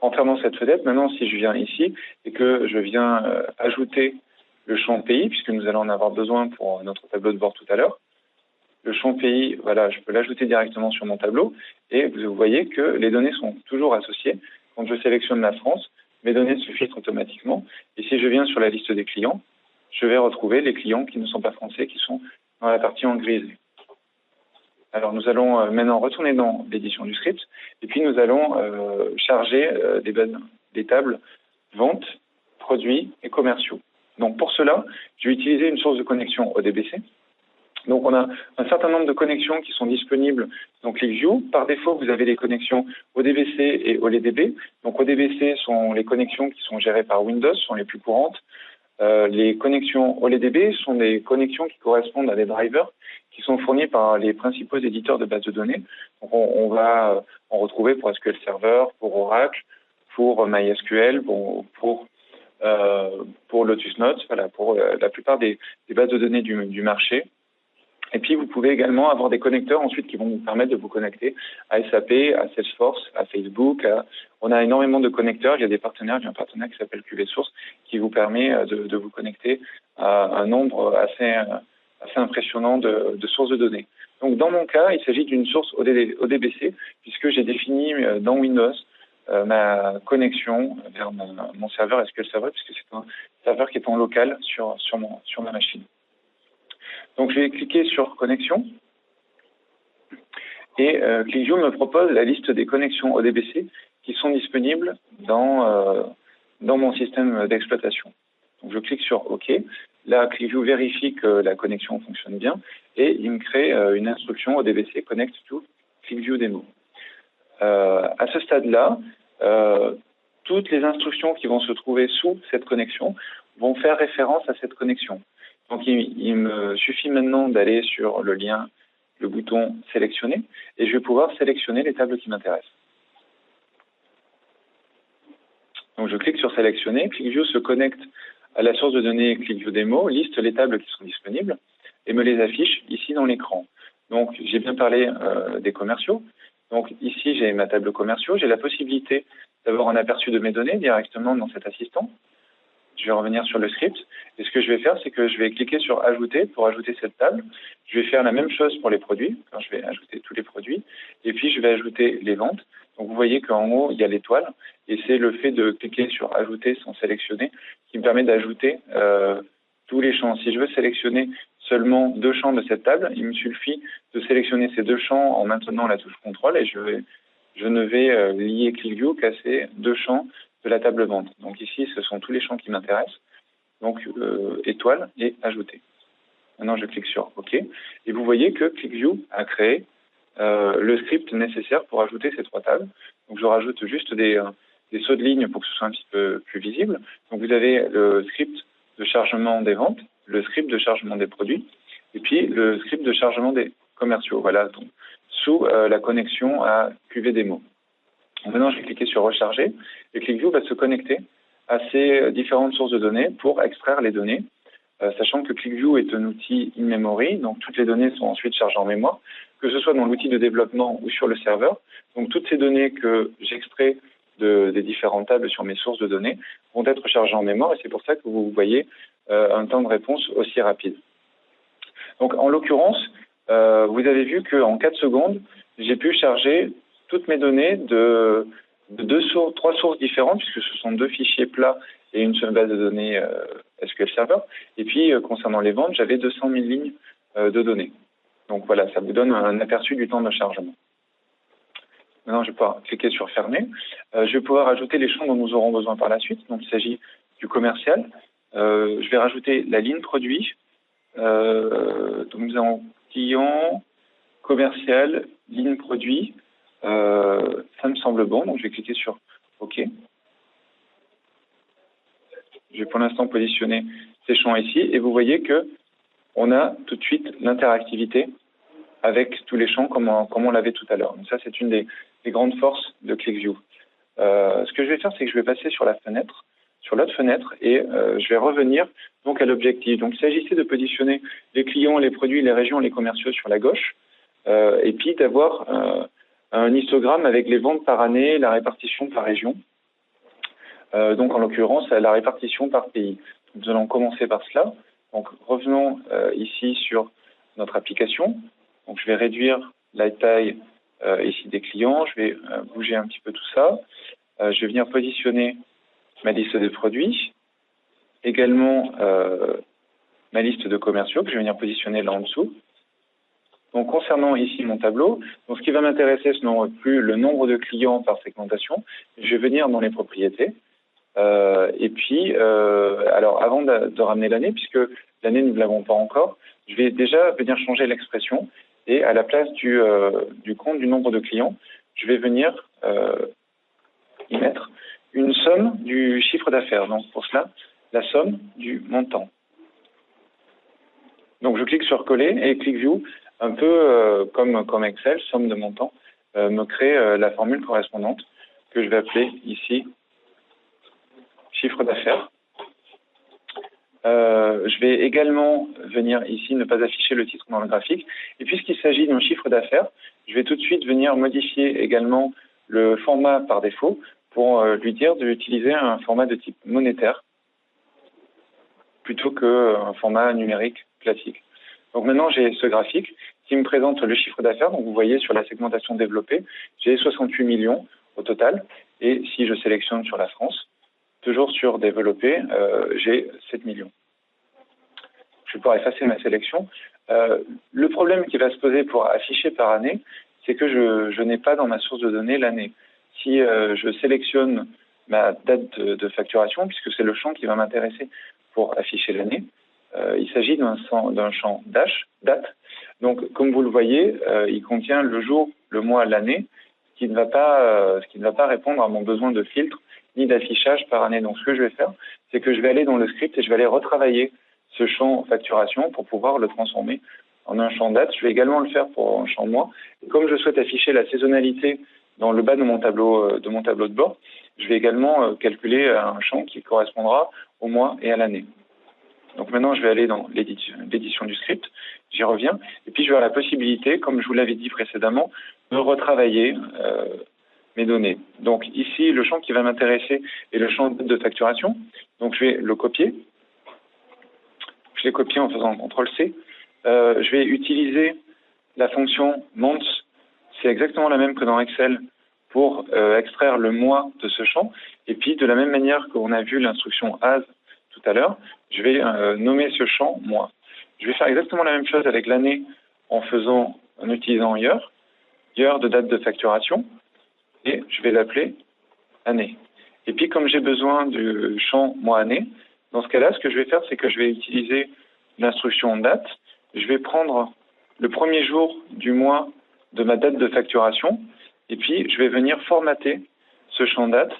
En fermant cette fenêtre, maintenant, si je viens ici et que je viens ajouter le champ pays, puisque nous allons en avoir besoin pour notre tableau de bord tout à l'heure, le champ pays, voilà, je peux l'ajouter directement sur mon tableau et vous voyez que les données sont toujours associées. Quand je sélectionne la France, mes données se filtrent automatiquement. Et si je viens sur la liste des clients, je vais retrouver les clients qui ne sont pas français, qui sont dans la partie en grise. Alors, nous allons maintenant retourner dans l'édition du script et puis nous allons charger des tables ventes, produits et commerciaux. Donc, pour cela, je vais utiliser une source de connexion ODBC. Donc, on a un certain nombre de connexions qui sont disponibles dans ClickView. Par défaut, vous avez les connexions ODBC et OLEDB. Donc, ODBC sont les connexions qui sont gérées par Windows, sont les plus courantes. Les connexions OLEDB sont des connexions qui correspondent à des drivers qui sont fournis par les principaux éditeurs de bases de données. Donc, on va en retrouver pour SQL Server, pour Oracle, pour MySQL, pour Lotus Notes, voilà, pour la plupart des bases de données du marché. Et puis, vous pouvez également avoir des connecteurs ensuite qui vont vous permettre de vous connecter à SAP, à Salesforce, à Facebook. On a énormément de connecteurs. Il y a des partenaires. Il y a un partenaire qui s'appelle QVSource qui vous permet de vous connecter à un nombre assez impressionnant de sources de données. Donc, dans mon cas, il s'agit d'une source ODBC puisque j'ai défini dans Windows ma connexion vers mon serveur SQL Server puisque c'est un serveur qui est en local sur ma machine. Donc, je vais cliquer sur Connexion et ClickView me propose la liste des connexions ODBC qui sont disponibles dans mon système d'exploitation. Donc, je clique sur OK. Là, ClickView vérifie que la connexion fonctionne bien et il me crée une instruction ODBC Connect to ClickView Demo. À ce stade-là, toutes les instructions qui vont se trouver sous cette connexion vont faire référence à cette connexion. Donc, il me suffit maintenant d'aller sur le lien, le bouton « Sélectionner » et je vais pouvoir sélectionner les tables qui m'intéressent. Donc, je clique sur « Sélectionner ». ClickView se connecte à la source de données ClickView Demo, liste les tables qui sont disponibles et me les affiche ici dans l'écran. Donc, j'ai bien parlé des commerciaux. Donc, ici, j'ai ma table commerciaux. J'ai la possibilité d'avoir un aperçu de mes données directement dans cet assistant. Je vais revenir sur le script. Et ce que je vais faire, c'est que je vais cliquer sur « Ajouter » pour ajouter cette table. Je vais faire la même chose pour les produits. Quand je vais ajouter tous les produits. Et puis, je vais ajouter les ventes. Donc, vous voyez qu'en haut, il y a l'étoile. Et c'est le fait de cliquer sur « Ajouter » sans sélectionner qui me permet d'ajouter tous les champs. Si je veux sélectionner seulement 2 champs de cette table, il me suffit de sélectionner ces 2 champs en maintenant la touche « CTRL » et je ne vais lier ClickView qu'à ces 2 champs de la table vente. Donc ici, ce sont tous les champs qui m'intéressent. Donc, étoile et ajouter. Maintenant, je clique sur OK. Et vous voyez que ClickView a créé le script nécessaire pour ajouter ces 3 tables. Donc, je rajoute juste des sauts de ligne pour que ce soit un petit peu plus visible. Donc, vous avez le script de chargement des ventes, le script de chargement des produits, et puis le script de chargement des commerciaux. Voilà, donc, sous la connexion à QVDemo. Maintenant, je vais cliquer sur Recharger et ClickView va se connecter à ces différentes sources de données pour extraire les données, sachant que ClickView est un outil in-memory, donc toutes les données sont ensuite chargées en mémoire, que ce soit dans l'outil de développement ou sur le serveur. Donc, toutes ces données que j'extrais des différentes tables sur mes sources de données vont être chargées en mémoire et c'est pour ça que vous voyez un temps de réponse aussi rapide. Donc, en l'occurrence, vous avez vu qu'en 4 secondes, j'ai pu charger toutes mes données de 3 sources différentes, puisque ce sont 2 fichiers plats et une seule base de données SQL Server. Et puis, concernant les ventes, j'avais 200 000 lignes de données. Donc voilà, ça vous donne un aperçu du temps de chargement. Maintenant, je vais pouvoir cliquer sur Fermer. Je vais pouvoir ajouter les champs dont nous aurons besoin par la suite. Donc, il s'agit du commercial. Je vais rajouter la ligne produit. Donc, nous avons client, commercial, ligne produit. Ça me semble bon, donc je vais cliquer sur OK. Je vais pour l'instant positionner ces champs ici et vous voyez que on a tout de suite l'interactivité avec tous les champs comme on l'avait tout à l'heure. Donc ça, c'est une des grandes forces de ClickView. Ce que je vais faire, c'est que je vais passer sur la fenêtre, sur l'autre fenêtre et je vais revenir donc à l'objectif. Donc il s'agissait de positionner les clients, les produits, les régions, les commerciaux sur la gauche et puis d'avoir un histogramme avec les ventes par année, la répartition par région. Donc en l'occurrence, la répartition par pays. Nous allons commencer par cela. Donc revenons ici sur notre application. Donc je vais réduire la taille ici des clients, je vais bouger un petit peu tout ça. Je vais venir positionner ma liste de produits, également ma liste de commerciaux que je vais venir positionner là en dessous. Donc concernant ici mon tableau, donc ce qui va m'intéresser, ce n'est plus le nombre de clients par segmentation. Je vais venir dans les propriétés. Et puis, alors avant de ramener l'année, puisque l'année nous ne l'avons pas encore, je vais déjà venir changer l'expression et à la place du compte du nombre de clients, je vais venir y mettre une somme du chiffre d'affaires. Donc pour cela, la somme du montant. Donc je clique sur coller et ClickView, un peu comme Excel, somme de montant, me crée la formule correspondante que je vais appeler ici chiffre d'affaires. Je vais également venir ici ne pas afficher le titre dans le graphique. Et puisqu'il s'agit d'un chiffre d'affaires, je vais tout de suite venir modifier également le format par défaut pour lui dire d'utiliser un format de type monétaire plutôt qu'un format numérique classique. Donc maintenant, j'ai ce graphique qui me présente le chiffre d'affaires. Donc vous voyez sur la segmentation développée, j'ai 68 millions au total. Et si je sélectionne sur la France, toujours sur développé, j'ai 7 millions. Je vais pouvoir effacer ma sélection. Le problème qui va se poser pour afficher par année, c'est que je n'ai pas dans ma source de données l'année. Si je sélectionne ma date de facturation, puisque c'est le champ qui va m'intéresser pour afficher l'année, il s'agit d'un champ date. Donc, comme vous le voyez, il contient le jour, le mois, l'année, ce qui ne va pas répondre à mon besoin de filtre ni d'affichage par année. Donc, ce que je vais faire, c'est que je vais aller dans le script et je vais aller retravailler ce champ facturation pour pouvoir le transformer en un champ date. Je vais également le faire pour un champ mois. Et comme je souhaite afficher la saisonnalité dans le bas de mon tableau de bord, je vais également calculer un champ qui correspondra au mois et à l'année. Donc maintenant, je vais aller dans l'édition du script, j'y reviens, et puis je vais avoir la possibilité, comme je vous l'avais dit précédemment, de retravailler mes données. Donc ici, le champ qui va m'intéresser est le champ de facturation. Donc je vais le copier. Je l'ai copié en faisant CTRL-C. Je vais utiliser la fonction months. C'est exactement la même que dans Excel pour extraire le mois de ce champ. Et puis, de la même manière qu'on a vu l'instruction as tout à l'heure, je vais nommer ce champ mois. Je vais faire exactement la même chose avec l'année en utilisant year de date de facturation, et je vais l'appeler année. Et puis, comme j'ai besoin du champ mois-année, dans ce cas-là, ce que je vais faire, c'est que je vais utiliser l'instruction date. Je vais prendre le premier jour du mois de ma date de facturation, et puis je vais venir formater ce champ date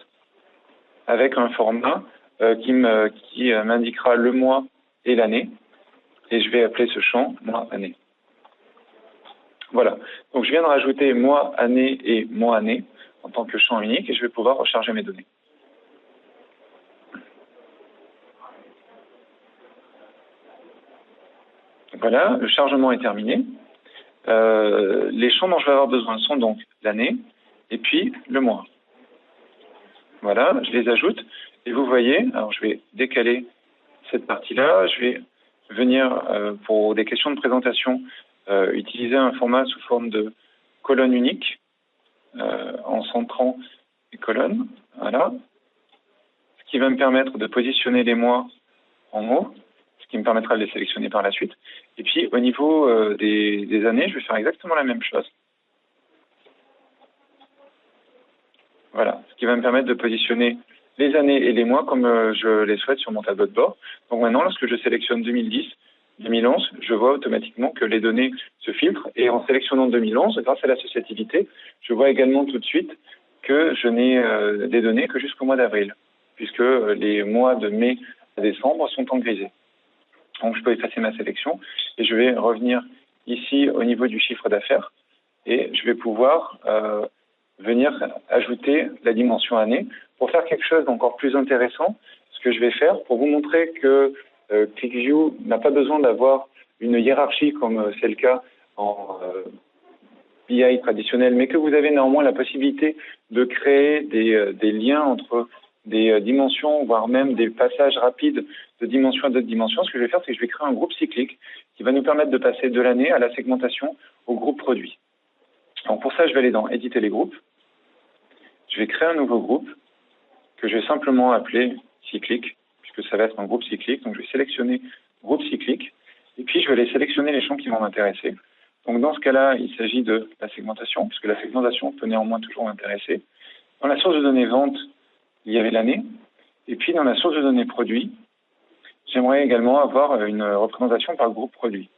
avec un format qui m'indiquera le mois et l'année, et je vais appeler ce champ mois-année. Voilà. Donc je viens de rajouter mois-année et mois-année en tant que champ unique, et je vais pouvoir recharger mes données. Voilà, le chargement est terminé. Les champs dont je vais avoir besoin sont donc l'année et puis le mois. Voilà, je les ajoute et vous voyez, alors je vais décaler cette partie-là, je vais venir pour des questions de présentation utiliser un format sous forme de colonne unique en centrant les colonnes, voilà, ce qui va me permettre de positionner les mois en haut, ce qui me permettra de les sélectionner par la suite. Et puis, au niveau des années, je vais faire exactement la même chose. Voilà, ce qui va me permettre de positionner les années et les mois comme je les souhaite sur mon tableau de bord. Donc maintenant, lorsque je sélectionne 2010, 2011, je vois automatiquement que les données se filtrent. Et en sélectionnant 2011, grâce à l'associativité, je vois également tout de suite que je n'ai des données que jusqu'au mois d'avril, puisque les mois de mai à décembre sont en grisé. Donc je peux effacer ma sélection et je vais revenir ici au niveau du chiffre d'affaires et je vais pouvoir venir ajouter la dimension année pour faire quelque chose d'encore plus intéressant. Ce que je vais faire pour vous montrer que ClickView n'a pas besoin d'avoir une hiérarchie comme c'est le cas en BI traditionnel, mais que vous avez néanmoins la possibilité de créer des liens entre des dimensions, voire même des passages rapides de dimension à d'autres dimensions, ce que je vais faire, c'est que je vais créer un groupe cyclique qui va nous permettre de passer de l'année à la segmentation au groupe produit. Donc pour ça, je vais aller dans éditer les groupes. Je vais créer un nouveau groupe que je vais simplement appeler cyclique, puisque ça va être un groupe cyclique. Donc je vais sélectionner groupe cyclique, et puis je vais aller sélectionner les champs qui vont m'intéresser. Donc dans ce cas-là, il s'agit de la segmentation, puisque la segmentation peut néanmoins toujours m'intéresser. Dans la source de données vente, il y avait l'année. Et puis dans la source de données produit, j'aimerais également avoir une représentation par groupe produit.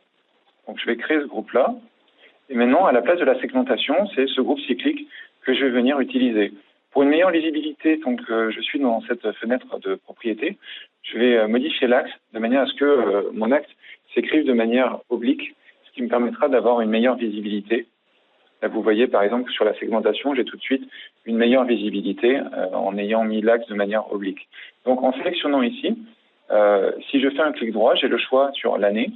Donc je vais créer ce groupe-là. Et maintenant, à la place de la segmentation, c'est ce groupe cyclique que je vais venir utiliser. Pour une meilleure lisibilité, donc je suis dans cette fenêtre de propriété, je vais modifier l'axe de manière à ce que mon axe s'écrive de manière oblique, ce qui me permettra d'avoir une meilleure visibilité. Là, vous voyez par exemple que sur la segmentation, j'ai tout de suite une meilleure visibilité en ayant mis l'axe de manière oblique. Donc en sélectionnant ici, si je fais un clic droit, j'ai le choix sur l'année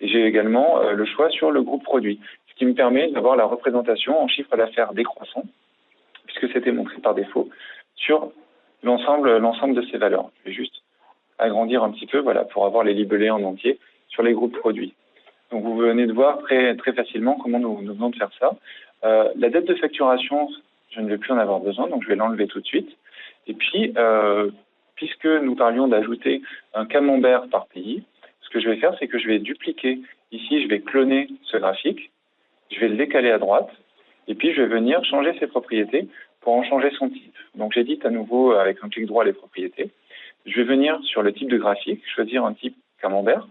et j'ai également le choix sur le groupe produit, ce qui me permet d'avoir la représentation en chiffre d'affaires décroissant, puisque c'était montré par défaut, sur l'ensemble de ces valeurs. Je vais juste agrandir un petit peu, voilà, pour avoir les libellés en entier sur les groupes produits. Donc vous venez de voir très facilement comment nous venons de faire ça. La date de facturation, je ne vais plus en avoir besoin, donc je vais l'enlever tout de suite. Et puis, puisque nous parlions d'ajouter un camembert par pays, ce que je vais faire, c'est que je vais dupliquer ici, je vais cloner ce graphique, je vais le décaler à droite, et puis je vais venir changer ses propriétés pour en changer son type. Donc j'édite à nouveau avec un clic droit les propriétés. Je vais venir sur le type de graphique, choisir un type camembert.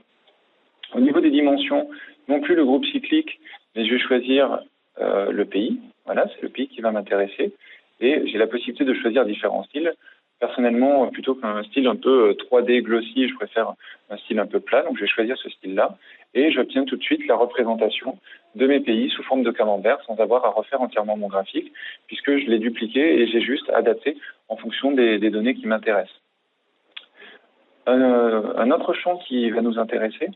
Au niveau des dimensions, non plus le groupe cyclique, mais je vais choisir le pays. Voilà, c'est le pays qui va m'intéresser. Et j'ai la possibilité de choisir différents styles. Personnellement, plutôt qu'un style un peu 3D glossy, je préfère un style un peu plat. Donc je vais choisir ce style-là. Et j'obtiens tout de suite la représentation de mes pays sous forme de camembert sans avoir à refaire entièrement mon graphique, puisque je l'ai dupliqué et j'ai juste adapté en fonction des données qui m'intéressent. Un autre champ qui va nous intéresser,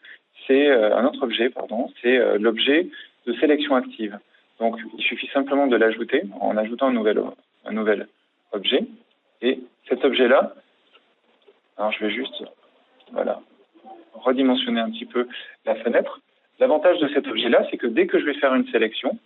c'est un autre objet, pardon, c'est l'objet de sélection active. Donc, il suffit simplement de l'ajouter en ajoutant un nouvel objet. Et cet objet-là, alors je vais juste, voilà, redimensionner un petit peu la fenêtre. L'avantage de cet objet-là, c'est que dès que je vais faire une sélection,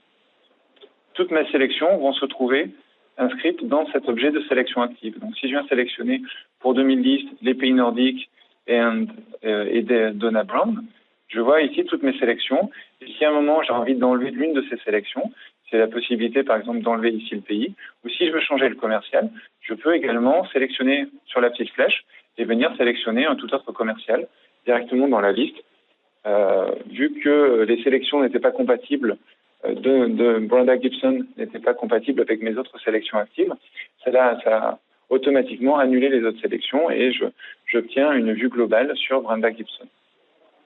toutes mes sélections vont se trouver inscrites dans cet objet de sélection active. Donc, si je viens sélectionner pour 2010 les pays nordiques et Donna Brown, je vois ici toutes mes sélections. Et si à un moment j'ai envie d'enlever l'une de ces sélections, c'est la possibilité par exemple d'enlever ici le pays, ou si je veux changer le commercial, je peux également sélectionner sur la petite flèche et venir sélectionner un tout autre commercial directement dans la liste. Vu que les sélections n'étaient pas compatibles de Brenda Gibson n'étaient pas compatibles avec mes autres sélections actives, ça a automatiquement annulé les autres sélections et j'obtiens une vue globale sur Brenda Gibson.